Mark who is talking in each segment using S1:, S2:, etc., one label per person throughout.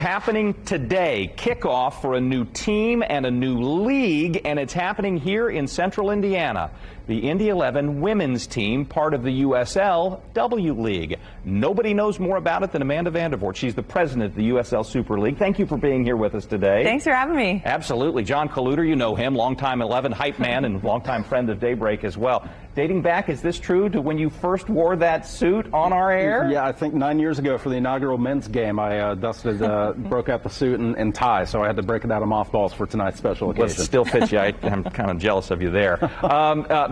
S1: Happening today, kickoff for a new team and a new league, and it's happening here in central Indiana. The Indy 11 women's team, part of the USL W League. Nobody knows more about it than Amanda Vandervoort. She's the president of the USL Super League. Thank you for being here with us today.
S2: Thanks for having me.
S1: Absolutely. John Kaluter, you know him, longtime 11 hype man and longtime friend of Daybreak as well. Dating back, is this true, to when you first wore that suit on our air?
S3: Yeah, I think 9 years ago for the inaugural men's game, I broke out the suit and tie, so I had to break it out of mothballs for tonight's special occasion.
S1: Well, it still fits you. I'm kind of jealous of you there.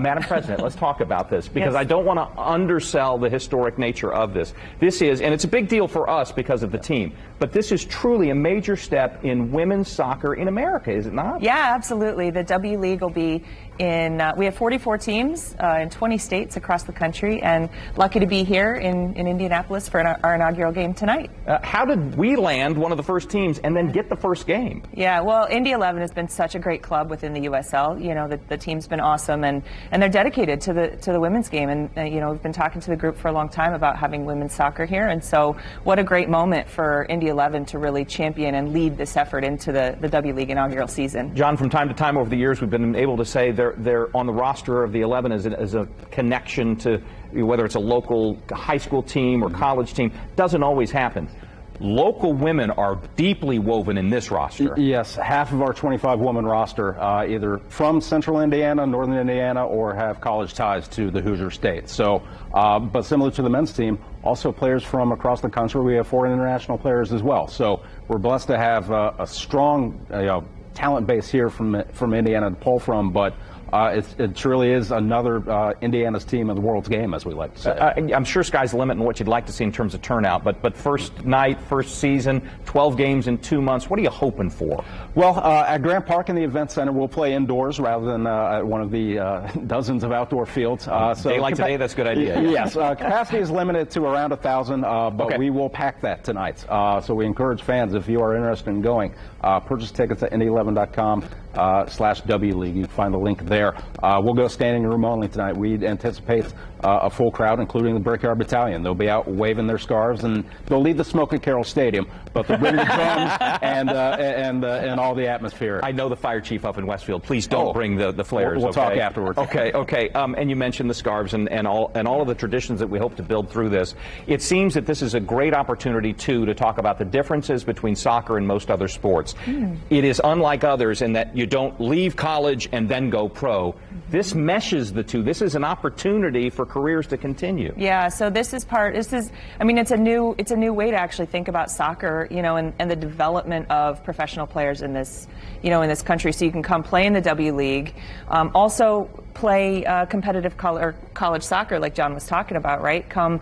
S1: Madam President, let's talk about this, because yes. I don't want to undersell the historic nature of this. This is, and it's a big deal for us because of the team, but this is truly a major step in women's soccer in America, is it not?
S2: Yeah, absolutely. The W League will be in, we have 44 teams in 20 states across the country, and lucky to be here in Indianapolis for our inaugural game tonight.
S1: How did we land one of the first teams and then get the first game?
S2: Yeah, well, Indy 11 has been such a great club within the USL. You know, the team's been awesome, and they're dedicated to the women's game. And you know, we've been talking to the group for a long time about having women's soccer here, and so what a great moment for Indy 11 to really champion and lead this effort into the W League inaugural season.
S1: John, from time to time over the years, we've been able to say they're on the roster of the 11 as a connection to whether it's a local high school team or college team. Doesn't always happen. Local women are deeply woven in this roster.
S3: Yes, half of our 25-woman roster either from central Indiana, northern Indiana, or have college ties to the Hoosier State. So, but similar to the men's team, also players from across the country. We have 4 international players as well. So we're blessed to have a strong talent base here from Indiana to pull from, but it truly is another Indiana's team in the world's game, as we like to say.
S1: I'm sure sky's the limit in what you'd like to see in terms of turnout, but first night, first season, 12 games in 2 months, what are you hoping for?
S3: Well, at Grant Park in the Event Center, we'll play indoors rather than at one of the dozens of outdoor fields.
S1: So day like today, that's a good idea.
S3: Yes, capacity is limited to around 1,000, but okay. We will pack that tonight. So we encourage fans, if you are interested in going, purchase tickets at Indy11.com/W League. You can find the link there. We'll go standing room only tonight. We anticipate a full crowd, including the Brickyard Battalion. They'll be out waving their scarves, and they'll leave the Smoke and Carroll Stadium, but they'll bring the drums and all the atmosphere.
S1: I know the fire chief up in Westfield. Please don't bring the flares.
S3: We'll
S1: okay?
S3: talk afterwards.
S1: Okay. And you mentioned the scarves and all of the traditions that we hope to build through this. It seems that this is a great opportunity too to talk about the differences between soccer and most other sports. It is unlike others in that you don't leave college and then go pro. This meshes the two. This is an opportunity for careers to continue.
S2: Yeah, so I mean, it's a new way to actually think about soccer, you know, and the development of professional players in this, you know, in this country. So you can come play in the W League, also play competitive college soccer like John was talking about, right? Come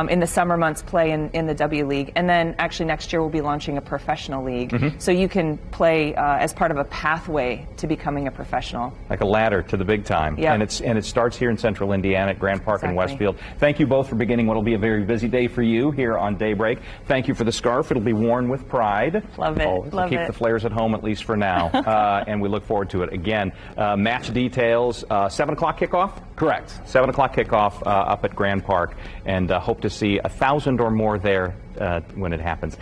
S2: in the summer months, play in the W League, and then actually next year we'll be launching a professional league. So you can play as part of a pathway to becoming a professional.
S1: Like a ladder to the big time.
S2: Yeah.
S1: And it starts here in central Indiana at Grant Park in Westfield. Thank you both for beginning what will be a very busy day for you here on Daybreak. Thank you for the scarf. It'll be worn with pride.
S2: Love it.
S1: Love keep the flares at home, at least for now. And we look forward to it. Again, match details, 7 o'clock kickoff?
S3: Correct.
S1: 7 o'clock kickoff up at Grand Park, and hope to see 1,000 or more there when it happens.